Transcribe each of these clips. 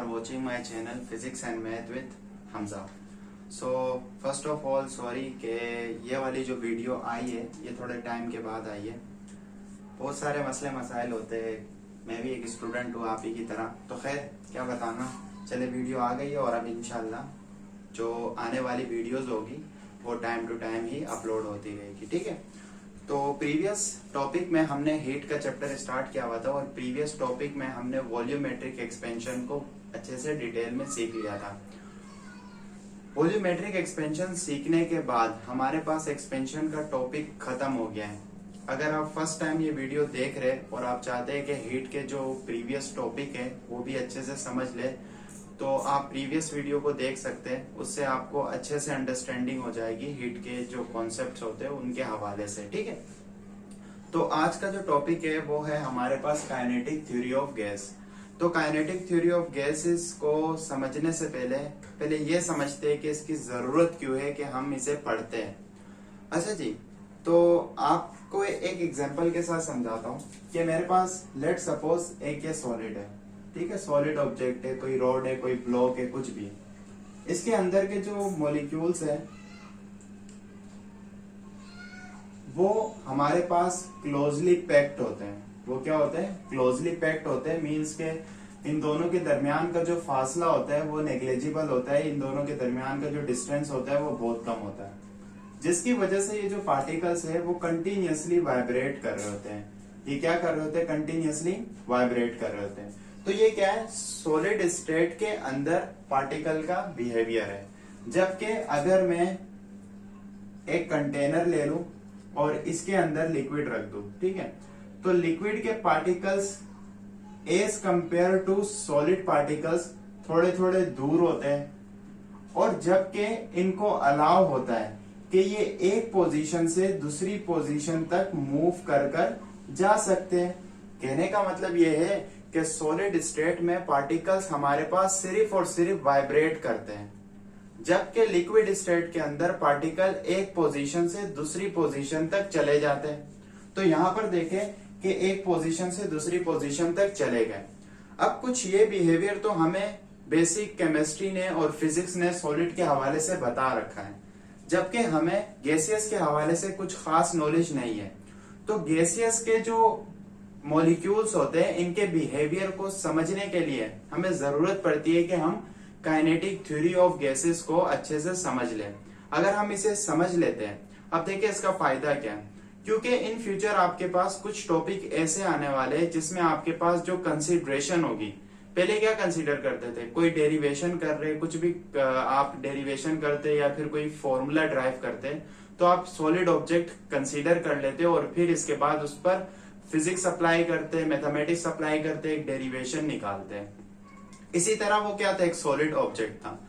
are watching my channel Physics and Math with Hamza. So first of all sorry कि ये वाली जो video आई है ये थोड़े टाइम के बाद आई है। बहुत सारे मसले मसाइल होते हैं, मैं भी एक स्टूडेंट हूँ आप ही की तरह, तो खैर क्या बताना, चले वीडियो आ गई है और अब इंशाल्लाह जो आने वाली वीडियोस होगी वो टाइम टू टाइम ही अपलोड होती रहेगी, ठीक है। तो प्रीवियस टॉपिक में हमने हीट का चैप्टर स्टार्ट किया हुआ था और प्रीवियस टॉपिक में हमने वॉल्यूमेट्रिक एक्सपेंशन को अच्छे से डिटेल में सीख लिया था। वॉल्यूमेट्रिक एक्सपेंशन सीखने के बाद हमारे पास एक्सपेंशन का टॉपिक खत्म हो गया है। अगर आप फर्स्ट टाइम ये वीडियो देख रहे और आप चाहते हैं कि हीट के जो प्रीवियस टॉपिक है वो भी अच्छे से समझ ले, तो आप प्रीवियस वीडियो को देख सकते हैं, उससे आपको अच्छे से अंडरस्टैंडिंग हो जाएगी हीट के जो कॉन्सेप्ट्स होते हैं उनके हवाले से, ठीक है। तो आज का जो टॉपिक है वो है हमारे पास काइनेटिक थ्योरी ऑफ गैस। तो काइनेटिक थ्योरी ऑफ गैसेस को समझने से पहले ये समझते हैं कि इसकी जरूरत क्यों है कि हम इसे पढ़ते हैं। अच्छा जी, तो आपको एक एग्जांपल के साथ समझाता हूँ कि मेरे पास लेट सपोज एक ये सॉलिड है, ठीक है, सॉलिड ऑब्जेक्ट है, कोई रॉड है, कोई ब्लॉक है, कुछ भी। इसके अंदर के जो मॉलिक्यूल्स है वो हमारे पास क्लोजली पैक्ड होते हैं। वो क्या होते हैं? क्लोजली पैक्ड होते हैं, मीन्स के इन दोनों के दरमियान का जो फासला होता है वो नेग्लेजिबल होता है, इन दोनों के दरमियान का जो डिस्टेंस होता है वो बहुत कम होता है, जिसकी वजह से ये जो पार्टिकल्स है वो कंटिन्यूअसली वाइब्रेट कर रहे होते हैं। ये क्या कर रहे होते हैं? कंटिन्यूअसली वाइब्रेट कर रहे होते हैं। तो ये क्या है? सॉलिड स्टेट के अंदर पार्टिकल का बिहेवियर है। जबकि अगर मैं एक कंटेनर ले लूं और इसके अंदर लिक्विड रख दूं, ठीक है, तो लिक्विड के particles as compare to solid particles थोड़े थोड़े दूर होते हैं, और जबकि इनको अलाउ होता है कि ये एक पोजीशन से दूसरी पोजीशन तक मूव कर कर जा सकते हैं। कहने का मतलब ये है कि सॉलिड स्टेट में पार्टिकल्स हमारे पास सिर्फ और सिर्फ वाइब्रेट करते हैं, जबकि लिक्विड स्टेट के अंदर पार्टिकल एक पोजीशन से दूसरी पोजीशन तक चले जाते हैं। तो यहां पर देखें कि एक पोजीशन से दूसरी पोजीशन तक चले गए। अब कुछ ये बिहेवियर तो हमें बेसिक केमिस्ट्री ने और फिजिक्स ने सॉलिड के हवाले से बता रखा है, जबकि हमें गैसियस के हवाले से कुछ खास नॉलेज नहीं है। तो गैसियस के जो मॉलिक्यूल्स होते हैं इनके बिहेवियर को समझने के लिए हमें जरूरत पड़ती है कि हम काइनेटिक थ्योरी ऑफ गैसेस को अच्छे से समझ लें। अगर हम इसे समझ लेते हैं, अब देखिए इसका फायदा क्या है, क्योंकि इन फ्यूचर आपके पास कुछ टॉपिक ऐसे आने वाले हैं जिसमें आपके पास जो कंसिडरेशन होगी, पहले क्या कंसीडर करते थे, कोई डेरिवेशन कर रहे, कुछ भी आप डेरिवेशन करते या फिर कोई फॉर्मूला ड्राइव करते, तो आप सॉलिड ऑब्जेक्ट कंसीडर कर लेते और फिर इसके बाद उस पर फिजिक्स अप्लाई करते, मैथमेटिक्स अप्लाई करते, एक डेरिवेशन निकालते हैं। इसी तरह वो क्या था, एक सॉलिड ऑब्जेक्ट था।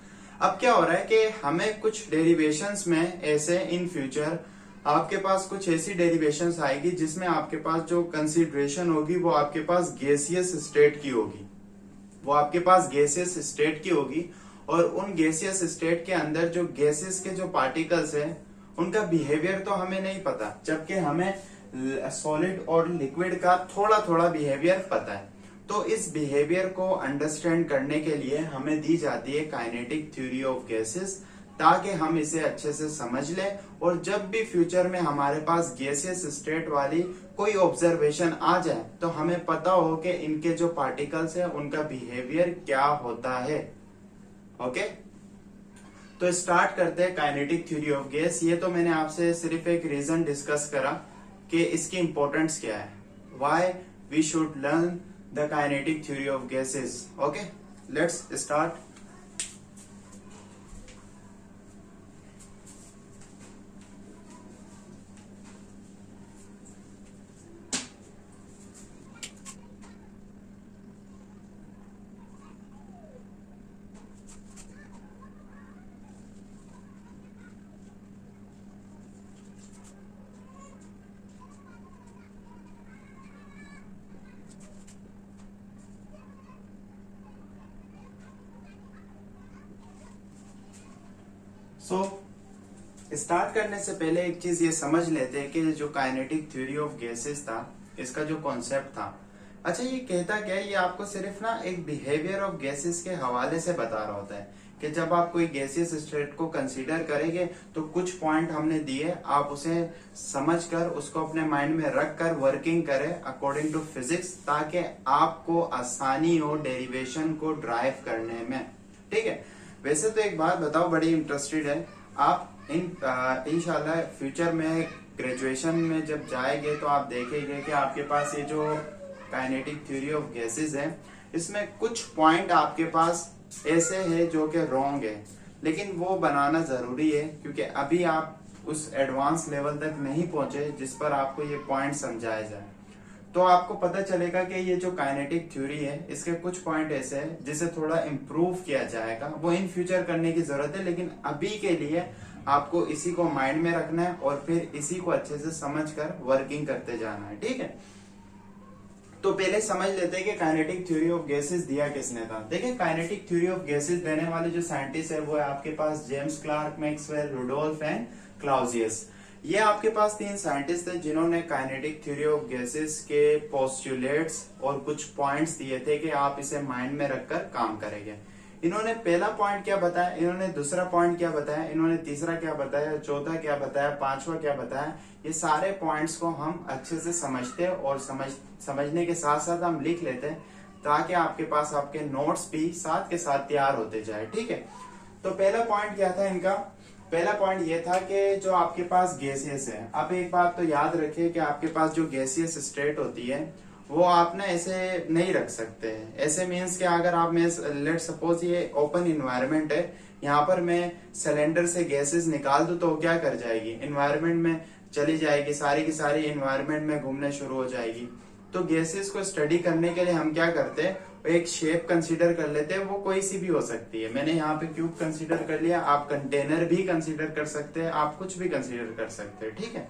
अब क्या हो रहा है कि हमें कुछ डेरिवेशंस में ऐसे इन फ्यूचर आपके पास कुछ ऐसी डेरिवेशंस आएगी जिसमें आपके पास जो कंसीडरेशन होगी वो आपके पास गैसियस स्टेट की होगी, वो आपके पास गैसियस स्टेट की होगी, और उन गैसियस स्टेट के अंदर जो गैसेस के जो पार्टिकल्स हैं उनका बिहेवियर तो हमें नहीं पता, जबकि हमें सॉलिड और लिक्विड का थोड़ा थोड़ा बिहेवियर पता है। तो इस बिहेवियर को अंडरस्टैंड करने के लिए हमें दी जाती है काइनेटिक थ्योरी ऑफ गैसेस, ताकि हम इसे अच्छे से समझ लें और जब भी फ्यूचर में हमारे पास गैसियस स्टेट वाली कोई ऑब्जर्वेशन आ जाए तो हमें पता हो कि इनके जो पार्टिकल्स है उनका बिहेवियर क्या होता है। ओके, तो स्टार्ट करते हैं काइनेटिक थ्योरी ऑफ गैस। ये तो मैंने आपसे सिर्फ एक रीजन डिस्कस करा कि इसकी इंपॉर्टेंस क्या है, why we should learn the kinetic theory of gases. Okay, let's start. Start करने से पहले एक चीज ये समझ लेते हैं कि जो काइनेटिक थ्योरी ऑफ गैसेस था, इसका जो कॉन्सेप्ट था अच्छा, ये कहता क्या है, ये आपको सिर्फ ना एक बिहेवियर ऑफ गैसेस के हवाले से बता रहा होता है कि जब आप कोई गैसियस स्टेट को कंसीडर करेंगे तो कुछ पॉइंट हमने दिए, आप उसे समझकर उसको अपने माइंड में रख कर वर्किंग करें अकॉर्डिंग टू फिजिक्स, ताकि आपको आसानी हो डेरिवेशन को ड्राइव करने में। ठीक है, वैसे तो एक बात बताओ, बड़ी इंटरेस्टेड है, आप इंशाल्लाह फ्यूचर में ग्रेजुएशन में जब जाएंगे तो आप देखेंगे कि आपके पास ये जो काइनेटिक थ्योरी ऑफ गैसेस है, इसमें कुछ पॉइंट आपके पास ऐसे है जो कि रॉन्ग है, लेकिन वो बनाना जरूरी है क्योंकि अभी आप उस एडवांस लेवल तक नहीं पहुंचे जिस पर आपको ये पॉइंट समझाया जाए। तो आपको पता चलेगा कि ये जो काइनेटिक थ्योरी है, इसके कुछ पॉइंट ऐसे हैं जिसे थोड़ा इम्प्रूव किया जाएगा, वो इन फ्यूचर करने की जरूरत है, लेकिन अभी के लिए आपको इसी को माइंड में रखना है और फिर इसी को अच्छे से समझकर वर्किंग करते जाना है। ठीक है, तो पहले समझ लेते हैं कि काइनेटिक थ्योरी ऑफ गैसेस दिया किसने था। देखिए, काइनेटिक थ्योरी ऑफ गैसेस देने वाले जो साइंटिस्ट है वो है आपके पास James Clerk, Maxwell, Rudolf and Clausius. ये आपके पास 3 साइंटिस्ट थे जिन्होंने काइनेटिक थ्योरी ऑफ गैसेस के पोस्टुलेट्स और कुछ पॉइंट्स दिए थे कि आप इसे माइंड में रखकर काम करेंगे। इन्होंने पहला पॉइंट क्या बताया, इन्होंने दूसरा पॉइंट क्या बताया, इन्होंने तीसरा क्या बताया, चौथा क्या बताया, पांचवा क्या बताया। ये सारे पॉइंट्स को हम अच्छे से समझते हैं और समझने के साथ साथ हम लिख लेते हैं ताकि आपके पास आपके नोट्स भी साथ के साथ तैयार होते जाए। ठीक है, तो पहला पॉइंट क्या था इनका, पहला पॉइंट ये था कि जो आपके पास गैसियस है, आप एक बात तो याद रखिए कि आपके पास जो गैसियस स्टेट होती है वो आप ना ऐसे नहीं रख सकते। ऐसे मीन्स कि अगर आप में लेट सपोज ये ओपन इन्वायरमेंट है, यहाँ पर मैं सिलेंडर से गैसेस निकाल दूं तो क्या कर जाएगी, इन्वायरमेंट में चली जाएगी, सारी की सारी इन्वायरमेंट में घूमने शुरू हो जाएगी। तो गैसेस को स्टडी करने के लिए हम क्या करते हैं, एक शेप कंसीडर कर लेते हैं, वो कोई सी भी हो सकती है। मैंने यहाँ पे क्यूब कंसीडर कर लिया, आप कंटेनर भी कंसीडर कर सकते हैं, आप कुछ भी कंसीडर कर सकते हैं। ठीक है,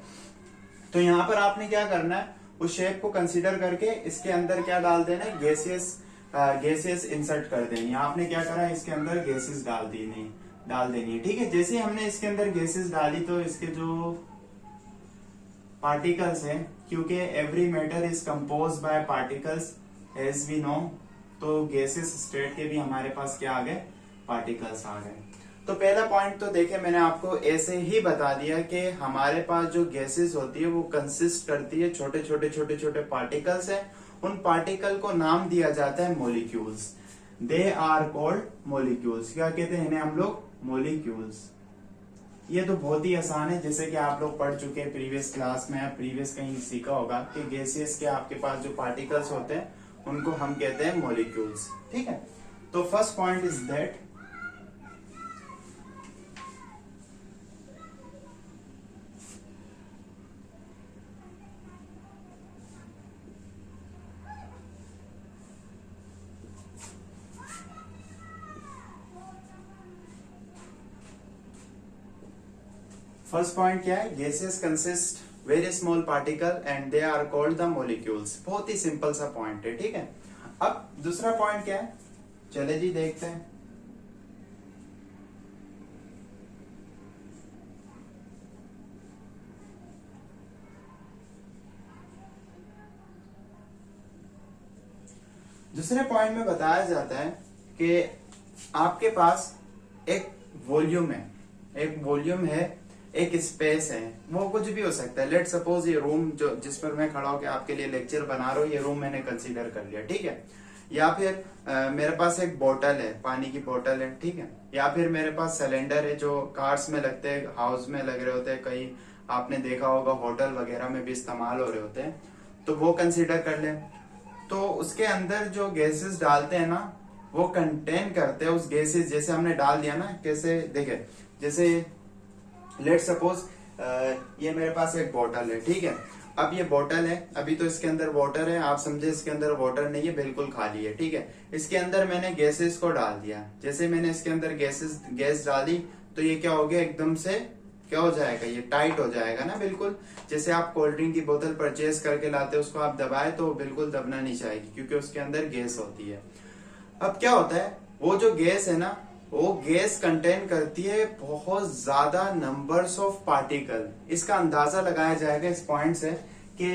तो यहाँ पर आपने क्या करना है, उस शेप को कंसीडर करके इसके अंदर क्या डाल देना है, गैसेस इंसर्ट कर देनी। यहाँ आपने क्या करा, इसके अंदर गैसेस डाल देनी है। ठीक है, जैसे हमने इसके अंदर गैसेस डाली तो इसके जो पार्टिकल्स हैं, क्योंकि every matter is compose by particles as we know, तो गैसेस स्टेट के भी हमारे पास क्या आ गए, पार्टिकल्स आ गए। तो पहला पॉइंट तो देखे मैंने आपको ऐसे ही बता दिया कि हमारे पास जो गैसेस होती है वो कंसिस्ट करती है छोटे छोटे पार्टिकल्स है। उन पार्टिकल को नाम दिया जाता है molecules. They are called molecules. क्या कहते हैं इन्हें हम लोग, मॉलिक्यूल्स। ये तो बहुत ही आसान है, जैसे कि आप लोग पढ़ चुके हैं प्रीवियस क्लास में, प्रीवियस कहीं सीखा होगा कि गैसेस के आपके पास जो पार्टिकल्स होते हैं उनको हम कहते हैं मॉलिक्यूल्स। ठीक है, तो first point is that first point क्या है, gases consist very small particle and they are called the molecules. बहुत ही सिंपल सा पॉइंट है। ठीक है, अब दूसरा पॉइंट क्या है, चले जी देखते हैं। दूसरे पॉइंट में बताया जाता है कि आपके पास एक वॉल्यूम है, एक स्पेस है, वो कुछ भी हो सकता है। लेट सपोज ये रूम जो जिस पर मैं खड़ा होकर आपके लिए लेक्चर बना रहा हूँ, ये रूम मैंने कंसीडर कर लिया। ठीक है, या फिर मेरे पास एक बोतल है, पानी की बोतल है। ठीक है, या फिर मेरे पास सिलेंडर है जो कार्स में लगते हैं, हाउस में लग रहे होते हैं, कहीं आपने देखा होगा होटल वगैरह में भी इस्तेमाल हो रहे होते हैं, तो वो कंसीडर कर ले। तो उसके अंदर जो गैसेस डालते हैं ना, वो कंटेन करते हैं उस गैसेस, जैसे हमने डाल दिया ना, कैसे देखे, जैसे लेट सपोज ये मेरे पास एक बोतल है। ठीक है, अब ये बोतल है, अभी तो इसके अंदर वाटर है, आप समझे इसके अंदर वाटर नहीं है, बिल्कुल खाली है। ठीक है, इसके अंदर मैंने गैसेस को डाल दिया। जैसे मैंने इसके अंदर गैस डाली तो ये क्या हो गया, एकदम से क्या हो जाएगा, ये टाइट हो जाएगा ना, बिल्कुल। जैसे आप कोल्ड ड्रिंक की बोतल परचेज करके लाते हो, उसको आप दबाए तो बिल्कुल दबना नहीं चाहेगी क्योंकि उसके अंदर गैस होती है। अब क्या होता है, वो जो गैस है ना, वो गैस कंटेन करती है बहुत ज्यादा नंबर्स ऑफ पार्टिकल। इसका अंदाजा लगाया जाएगा इस पॉइंट से कि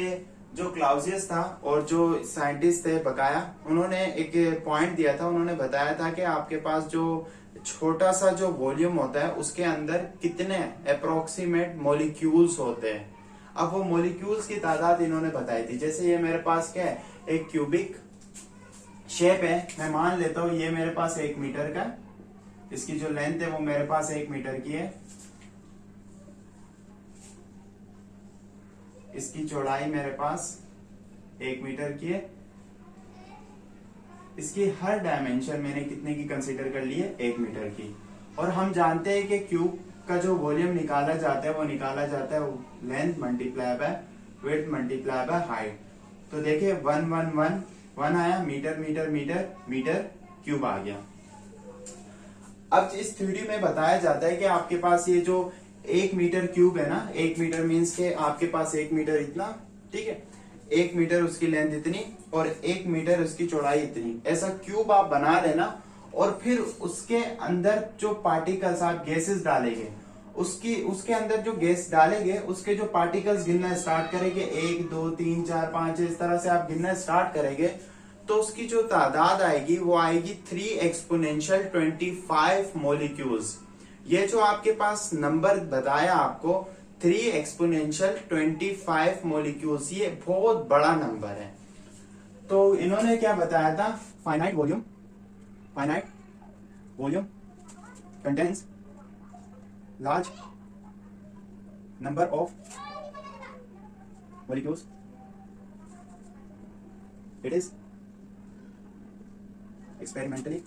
जो क्लाउसियस था और जो साइंटिस्ट थे बकाया, उन्होंने एक पॉइंट दिया था। उन्होंने बताया था कि आपके पास जो छोटा सा जो वॉल्यूम होता है उसके अंदर कितने अप्रोक्सीमेट मॉलिक्यूल्स होते हैं। अब वो मॉलिक्यूल्स की तादाद इन्होंने बताई थी। जैसे ये मेरे पास क्या है, एक क्यूबिक शेप है, मैं मान लेता हूं ये मेरे पास 1 मीटर का, इसकी जो लेंथ है वो मेरे पास 1 मीटर की है, इसकी चौड़ाई मेरे पास 1 मीटर की है, इसकी हर डायमेंशन मैंने कितने की कंसीडर कर ली है, 1 मीटर की। और हम जानते हैं कि क्यूब का जो वॉल्यूम निकाला जाता है वो निकाला जाता है length multiply by width multiply by height. तो देखिए 1 आया, metre metre metre metre cube आ गया। अब इस थ्योरी में बताया जाता है कि आपके पास ये जो 1 मीटर क्यूब है ना, 1 मीटर मीन्स के आपके पास 1 मीटर इतना, ठीक है, 1 मीटर उसकी लेंथ इतनी और 1 मीटर उसकी चौड़ाई इतनी, ऐसा क्यूब आप बना लेना। और फिर उसके अंदर जो पार्टिकल्स आप गैसेस डालेंगे, उसके अंदर जो गैस डालेंगे उसके जो पार्टिकल्स गिनना स्टार्ट करेंगे, 1 2 3 4 5, इस तरह से आप गिनना स्टार्ट करेंगे, तो उसकी जो तादाद आएगी वो आएगी 3 एक्सपोनेंशियल 25 मॉलिक्यूल्स। ये जो आपके पास नंबर बताया आपको 3 एक्सपोनेंशियल 25 मॉलिक्यूल्स, ये बहुत बड़ा नंबर है। तो इन्होंने क्या बताया था, finite volume contains large number of molecules, it is experimentally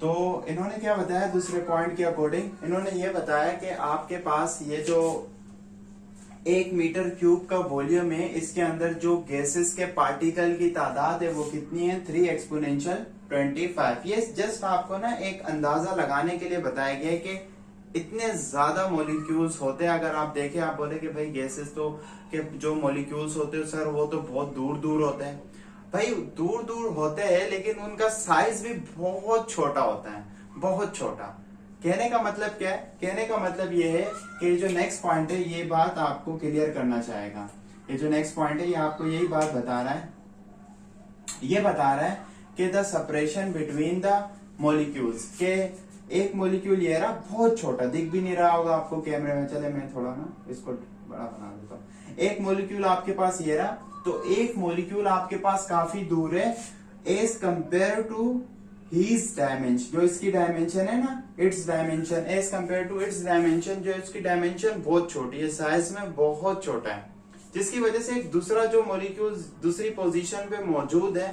तो इन्होंने क्या बताया दूसरे पॉइंट के अकॉर्डिंग, इन्होंने ये बताया कि आपके पास ये जो 1 मीटर क्यूब का वॉल्यूम है, इसके अंदर जो गैसेस के पार्टिकल की तादाद है वो कितनी है, 3 एक्सपोनेंशियल 25। ये जस्ट आपको ना एक अंदाजा लगाने के लिए बताया गया है कि इतने ज्यादा मॉलिक्यूल्स होते हैं। अगर आप देखें, आप बोले कि भाई गैसेस तो के जो मॉलिक्यूल्स होते हैं सर वो तो बहुत दूर दूर होते हैं। भाई दूर दूर होते हैं लेकिन उनका साइज भी बहुत छोटा होता है, बहुत छोटा। कहने का मतलब क्या है, कहने का मतलब ये है कि जो नेक्स्ट पॉइंट है ये बात आपको क्लियर करना चाहेगा। ये जो नेक्स्ट पॉइंट है ये आपको यही बात बता रहा है, ये बता रहा है कि the separation between the molecules, के एक मॉलिक्यूल ये रहा बहुत छोटा, दिख भी नहीं रहा होगा आपको कैमरे में, चले मैं थोड़ा ना इसको बड़ा बना देता हूँ। एक मॉलिक्यूल आपके पास ये रहा, तो एक मॉलिक्यूल आपके पास काफी दूर है as compare to his dimension, जो इसकी डायमेंशन है ना, its dimension as compare to its dimension, जो इसकी डायमेंशन बहुत छोटी है, साइज में बहुत छोटा है, जिसकी वजह से एक दूसरा जो मॉलिक्यूल दूसरी पोजीशन पे मौजूद है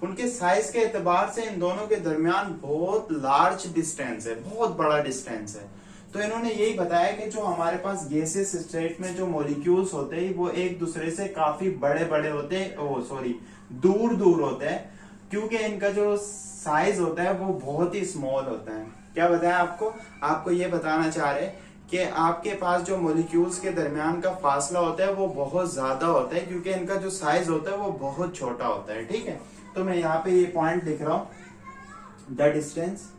उनके साइज के एतबार से इन दोनों के दरमियान बहुत लार्ज डिस्टेंस है, बहुत बड़ा डिस्टेंस है। तो इन्होंने यही बताया कि जो हमारे पास गैसेस स्टेट में जो मॉलिक्यूल्स होते हैं वो एक दूसरे से काफी बड़े बड़े होते हैं, दूर दूर होते हैं, क्योंकि इनका जो साइज होता है वो बहुत ही स्मॉल होता है। क्या बताया आपको, आपको ये बताना चाह रहे कि आपके पास जो मॉलिक्यूल्स के दरमियान का फासला होता है वो बहुत ज्यादा होता है, क्योंकि इनका जो साइज होता है वो बहुत छोटा होता है। ठीक है, तो मैं यहाँ पे ये पॉइंट लिख रहा हूं, द डिस्टेंस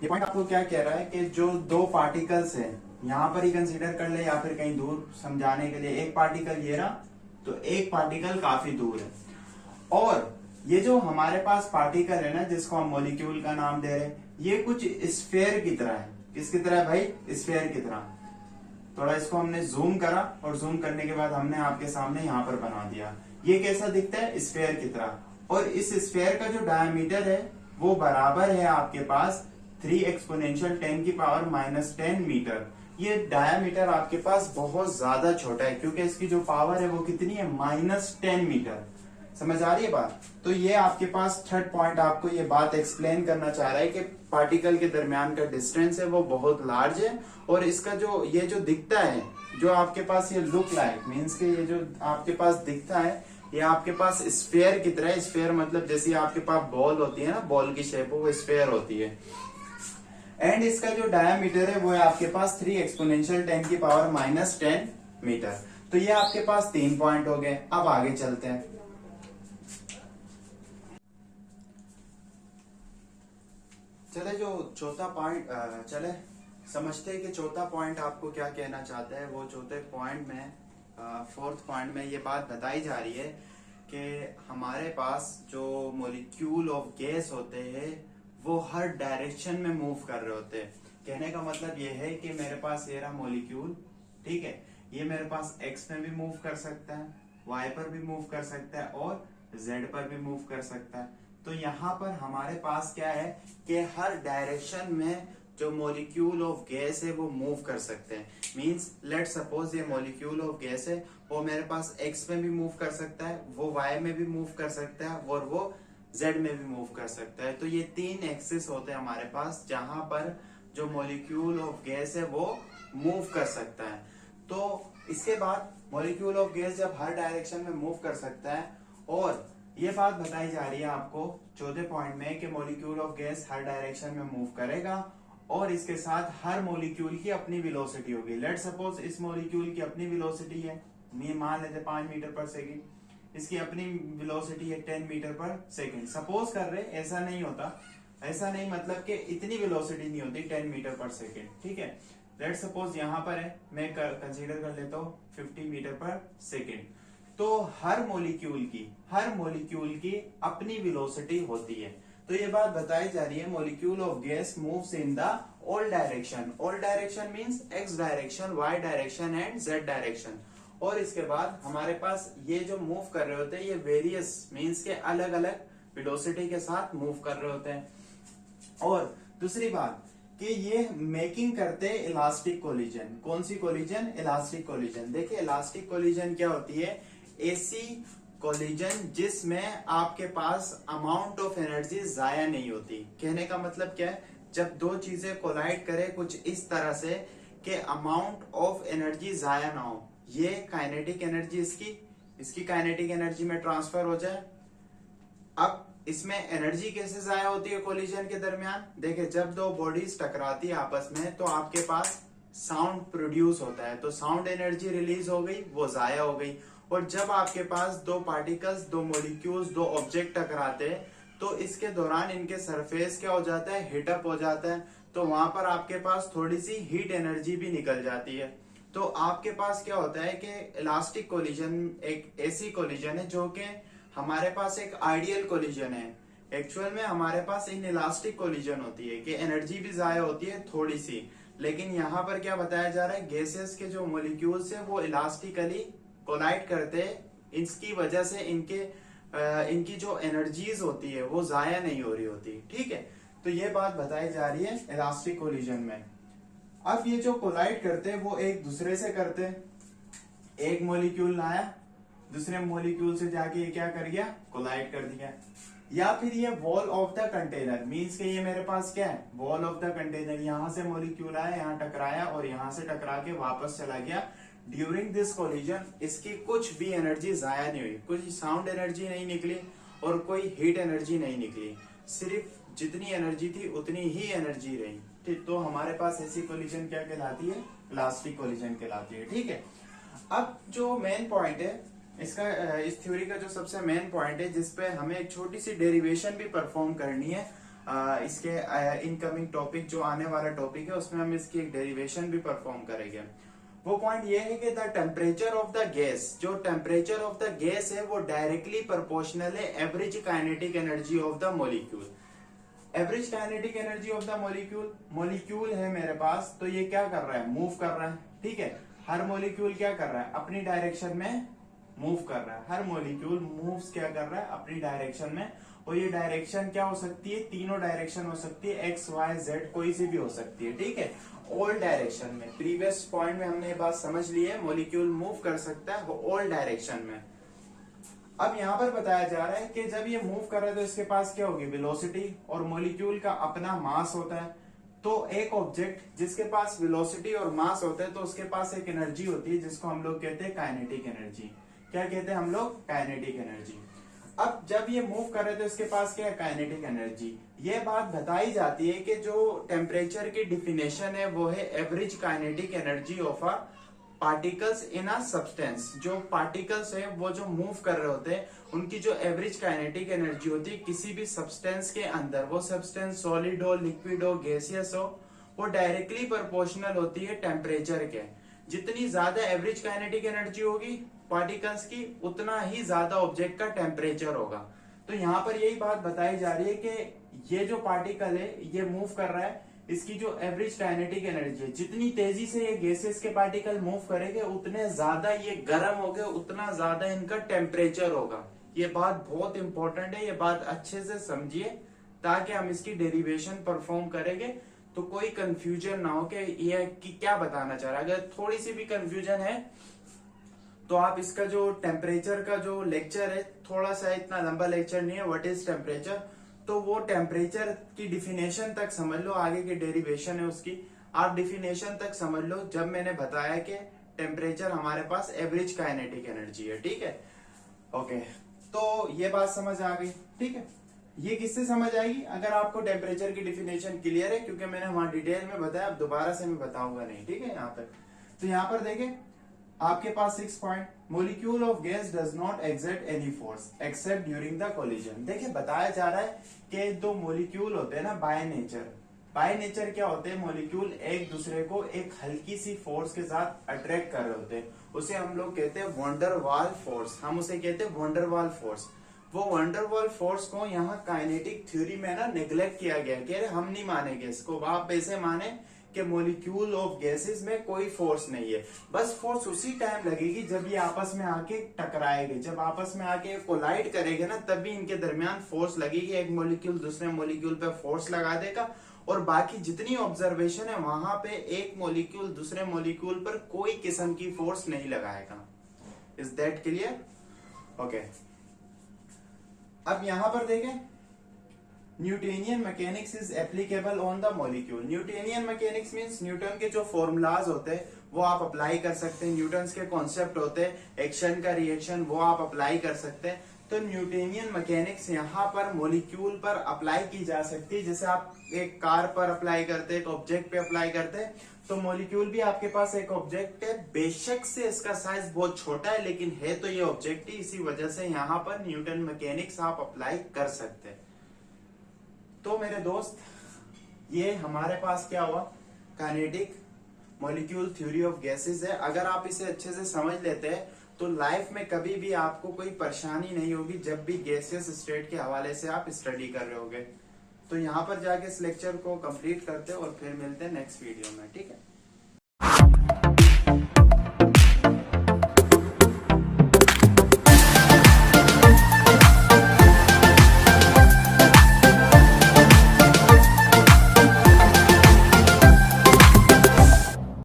ये पॉइंट आपको क्या कह रहा है कि जो दो पार्टिकल्स है यहाँ पर ही कंसीडर कर ले या फिर कहीं दूर समझाने के लिए, एक पार्टिकल ये रहा तो एक पार्टिकल काफी दूर है, और ये जो हमारे पास पार्टिकल है ना जिसको हम मॉलिक्यूल का नाम दे रहे हैं, ये कुछ स्फेयर की तरह है। किसकी तरह है भाई, स्फेयर की तरह। थोड़ा इसको हमने जूम करा और जूम करने के बाद हमने आपके सामने यहाँ पर बना दिया, ये कैसा दिखता है, स्फेयर की तरह। और इस स्फेयर का जो डायमीटर है वो बराबर है आपके पास 3 एक्सपोनेंशियल 10 की पावर -10 मीटर। ये डायमीटर आपके पास बहुत ज्यादा छोटा है, क्योंकि इसकी जो पावर है वो कितनी है, -10 मीटर। समझ आ रही है बात? तो ये आपके पास थर्ड पॉइंट आपको ये बात एक्सप्लेन करना चाह रहा है कि पार्टिकल के दरमियान का डिस्टेंस है वो बहुत लार्ज है, और इसका जो ये जो दिखता है, जो आपके पास ये लुक लाइक मीन्स के ये जो आपके पास दिखता है, ये आपके पास स्फेयर की तरह है। स्फेयर मतलब जैसे आपके पास बॉल होती है ना, बॉल की शेप वो स्फेयर होती है। एंड इसका जो डायामीटर है वो है आपके पास 3 एक्सपोनेंशियल 10 की पावर -10 मीटर। तो ये आपके पास 3 पॉइंट हो गए। अब आगे चलते हैं। चले जो चौथा पॉइंट चले समझते हैं कि चौथा पॉइंट आपको क्या कहना चाहता है। वो चौथे पॉइंट में फोर्थ पॉइंट में ये बात बताई जा रही है कि हमारे पास जो मॉलिक्यूल ऑफ गैस होते हैं वो हर डायरेक्शन में मूव कर रहे होते हैं। कहने का मतलब ये है कि मेरे पास ये रहा मॉलिक्यूल, ठीक है, ये मेरे पास एक्स में भी मूव कर सकता है, वाई पर भी मूव कर सकता है और जेड पर भी मूव कर सकता है। तो यहाँ पर हमारे पास क्या है कि हर डायरेक्शन में जो मॉलिक्यूल ऑफ गैस है वो मूव कर सकते हैं। मींस लेट सपोज ये मॉलिक्यूल ऑफ गैस है, वो मेरे पास एक्स में भी मूव कर सकता है, वो वाई में भी मूव कर सकता है और वो जेड में भी मूव कर सकता है। तो ये 3 एक्सिस होते हैं हमारे पास जहां पर जो मॉलिक्यूल ऑफ गैस है वो मूव कर सकता है। तो इसके बाद मॉलिक्यूल ऑफ गैस जब हर डायरेक्शन में मूव कर सकता है, और ये बात बताई जा रही है आपको चौथे पॉइंट में कि molecule of gas her direction में मूव करेगा और इसके साथ हर मॉलिक्यूल की अपनी वेलोसिटी होगी। लेट सपोज इस मॉलिक्यूल की अपनी वेलोसिटी है, मान लेते 5 मीटर पर सेकेंड, इसकी अपनी वेलोसिटी है 10 मीटर पर सेकेंड। सपोज कर रहे, ऐसा नहीं होता, ऐसा नहीं मतलब कि इतनी वेलोसिटी नहीं होती 10 मीटर पर सेकेंड, ठीक है। लेट सपोज यहाँ पर है, मैं कंसीडर कर लेता हूँ 50 मीटर पर सेकेंड। तो हर मॉलिक्यूल की अपनी वेलोसिटी होती है। तो ये बात बताई जा रही है molecule of gas moves in the all direction. All direction means X direction, Y direction and Z direction. और इसके बाद हमारे पास ये जो मूव कर रहे होते हैं ये वेरियस मींस के अलग अलग वेलोसिटी के साथ मूव कर रहे होते हैं। और दूसरी बात कि ये मेकिंग करते हैं इलास्टिक कोलिजन। कौन सी कोलिजन? Elastic collision. देखिए इलास्टिक कोलिजन क्या होती है? ऐसी कोलिजन जिसमें आपके पास अमाउंट ऑफ एनर्जी जाया नहीं होती। कहने का मतलब क्या है? जब दो चीजें कोलाइड करें कुछ इस तरह से कि अमाउंट ऑफ एनर्जी जाया ना हो, ये काइनेटिक एनर्जी इसकी काइनेटिक एनर्जी में ट्रांसफर हो जाए। अब इसमें एनर्जी कैसे जाया होती है कोलिजन के दरमियान? देखिए जब दो बॉडीज टकराती है आपस में तो आपके पास साउंड प्रोड्यूस होता है, तो साउंड एनर्जी रिलीज हो गई, वो जाया हो गई। और जब आपके पास दो पार्टिकल्स, दो मॉलिक्यूल्स, दो ऑब्जेक्ट टकराते हैं तो इसके दौरान इनके सरफेस क्या हो जाता है? हीट अप हो जाता है। तो वहां पर आपके पास थोड़ी सी हीट एनर्जी भी निकल जाती है। तो आपके पास क्या होता है कि इलास्टिक कोलिजन एक ऐसी कोलिजन है जो कि हमारे पास एक आइडियल कोलिजन है। एक्चुअल में हमारे पास इन इलास्टिक कोलिजन होती है कि एनर्जी भी जाया होती है थोड़ी सी, लेकिन यहाँ पर क्या बताया जा रहा है? गैसेस के जो मॉलिक्यूल्स है वो इलास्टिकली कोलाइड करते हैं, इसकी वजह से इनकी जो एनर्जीज होती है वो जाया नहीं हो रही होती, ठीक है। तो ये बात बताई जा रही है इलास्टिक कोलिजन में। अब ये जो कोलाइड करते हैं वो एक दूसरे से करते हैं। एक मॉलिक्यूल लाया, दूसरे मॉलिक्यूल से जाके ये क्या कर गया? कोलाइड कर दिया। या फिर ये wall of the container means के ये मेरे पास क्या है? Wall of the container. यहां से मॉलिक्यूल आया, यहाँ टकराया और यहां से टकरा के वापस चला गया। ड्यूरिंग दिस कोलिजन इसकी कुछ भी एनर्जी जाया नहीं हुई, कुछ साउंड एनर्जी नहीं निकली और कोई हीट एनर्जी नहीं निकली, सिर्फ जितनी एनर्जी थी उतनी ही एनर्जी रही, ठीक। तो हमारे पास ऐसी कोलिजन क्या कहलाती है? इलास्टिक कोलिजन कहलाती है, ठीक है। अब जो मेन पॉइंट है इसका, इस थ्योरी का जो सबसे मेन पॉइंट है जिसपे हमें एक छोटी सी डेरिवेशन भी परफॉर्म करनी है, इसके इनकमिंग टॉपिक जो आने वाला टॉपिक है उसमें हम इसकी एक डेरिवेशन भी परफॉर्म करेंगे। वो पॉइंट ये है कि the temperature of the gas, जो टेम्परेचर ऑफ द गैस है वो डायरेक्टली प्रोपोर्शनल है average kinetic energy of the molecule. Average kinetic energy of the molecule है मेरे पास, तो ये क्या कर रहा है? मूव कर रहा है, ठीक है। हर मॉलिक्यूल क्या कर रहा है? अपनी डायरेक्शन में मूव कर रहा है। हर मॉलिक्यूल मूव्स क्या कर रहा है? अपनी डायरेक्शन में। और ये डायरेक्शन क्या हो सकती है? तीनों डायरेक्शन हो सकती है, एक्स वाई जेड कोई सी भी हो सकती है, ठीक है। ऑल डायरेक्शन में, प्रीवियस पॉइंट में हमने ये बात समझ ली है, मॉलिक्यूल मूव कर सकता है ऑल डायरेक्शन में। अब यहाँ पर बताया जा रहा है कि जब ये मूव कर रहा है तो इसके पास क्या होगी, वेलोसिटी, और मॉलिक्यूल का अपना मास होता है। तो एक ऑब्जेक्ट जिसके पास वेलोसिटी और मास होता है तो उसके पास एक एनर्जी होती है जिसको हम लोग कहते हैं काइनेटिक एनर्जी। क्या कहते हैं हम लोग, काइनेटिक एनर्जी। अब जब ये मूव कर रहे थे इसके पास क्या है, काइनेटिक एनर्जी। ये बात बताई जाती है कि जो टेम्परेचर की डिफिनेशन है वो है average kinetic energy of a particles in a substance. जो पार्टिकल्स है वो जो मूव कर रहे होते हैं उनकी जो एवरेज काइनेटिक एनर्जी होती है किसी भी सब्सटेंस के अंदर, वो सब्सटेंस सॉलिड हो, लिक्विड हो, गैसियस हो, वो डायरेक्टली प्रोपोर्शनल होती है टेम्परेचर के। जितनी ज्यादा एवरेज काइनेटिक एनर्जी होगी पार्टिकल्स की, उतना ही ज्यादा ऑब्जेक्ट का टेम्परेचर होगा। तो यहाँ पर यही बात बताई जा रही है कि ये जो पार्टिकल है ये मूव कर रहा है, इसकी जो एवरेज काइनेटिक एनर्जी है, जितनी तेजी से ये गैसेस के पार्टिकल मूव करेंगे उतने ज्यादा ये गर्म होंगे, उतना ज्यादा इनका टेम्परेचर होगा। ये बात बहुत इंपॉर्टेंट है, ये बात अच्छे से समझिए ताकि हम इसकी डेरिवेशन परफॉर्म करेंगे तो कोई कंफ्यूजन ना हो कि ये क्या बताना चाह रहा है। अगर थोड़ी सी भी कंफ्यूजन है तो आप इसका जो टेम्परेचर का जो लेक्चर है, थोड़ा सा इतना लंबा लेक्चर नहीं है, व्हाट इज टेम्परेचर, तो वो टेम्परेचर की डिफिनेशन तक समझ लो, आगे की डेरिवेशन है उसकी आप डिफिनेशन तक समझ लो, जब मैंने बताया कि टेम्परेचर हमारे पास एवरेज काइनेटिक एनर्जी है। ठीक है, ओके, तो ये बात समझ आ गई। ठीक है, ये किससे समझ आएगी, अगर आपको टेम्परेचर की डिफिनेशन क्लियर है, क्योंकि मैंने वहां डिटेल में बताया, अब दोबारा से मैं बताऊंगा नहीं। ठीक है, यहाँ तक। तो यहाँ पर देखें आपके पास 6 point, molecule of gas does not exert any force accept during the collision. देखिए बताया जा रहा है कि दो मोलिक्यूल होते हैं ना बाय नेचर क्या होते हैं, मोलिक्यूल एक दूसरे को एक हल्की सी फोर्स के साथ अट्रैक्ट कर रहे होते हैं, उसे हम लोग कहते हैं वंडरवाल फोर्स। हम उसे कहते हैं वंडरवाल फोर्स। वो वंडरवाल फोर्स को यहाँ काइनेटिक थ्योरी में ना नेग्लेक्ट किया गया कि अरे हम नहीं मानेंगे इसको, आप ऐसे माने कि मॉलिक्यूल ऑफ गैसेस में कोई फोर्स नहीं है। बस फोर्स उसी टाइम लगेगी जब ये आपस में आके टकराएंगे, जब आपस में आके कोलाइड करेंगे ना, तभी इनके दरमियान फोर्स लगेगी। एक मॉलिक्यूल दूसरे मॉलिक्यूल पे फोर्स लगा देगा और बाकी जितनी ऑब्जर्वेशन है वहां पे एक मॉलिक्यूल दूसरे मॉलिक्यूल पर कोई किस्म की फोर्स नहीं लगाएगा। Is that clear? ओके, अब यहां पर देखें Newtonian mechanics is applicable on the molecule. Newtonian mechanics means Newton के जो फॉर्मूलाज होते हैं वो आप अप्लाई कर सकते हैं, न्यूटन के कॉन्सेप्ट होते हैं एक्शन का रिएक्शन, वो आप अप्लाई कर सकते हैं। तो न्यूटोनियन मैकेनिक्स यहाँ पर मॉलिक्यूल पर अप्लाई की जा सकती है, जैसे आप एक कार पर अप्लाई करते हैं, एक ऑब्जेक्ट पे अप्लाई करते हैं, तो मॉलिक्यूल भी आपके पास एक ऑब्जेक्ट है। बेशक से इसका साइज बहुत छोटा है लेकिन है तो ये ऑब्जेक्ट ही, इसी वजह से यहाँ पर न्यूटन मैकेनिक्स आप अप्लाई कर सकते हैं। तो मेरे दोस्त ये हमारे पास क्या हुआ, kinetic molecule theory of gases है। अगर आप इसे अच्छे से समझ लेते हैं तो लाइफ में कभी भी आपको कोई परेशानी नहीं होगी जब भी गैसियस स्टेट के हवाले से आप स्टडी कर रहे होगे। तो यहाँ पर जाके इस लेक्चर को कंप्लीट करते हैं और फिर मिलते हैं नेक्स्ट वीडियो में। ठीक है।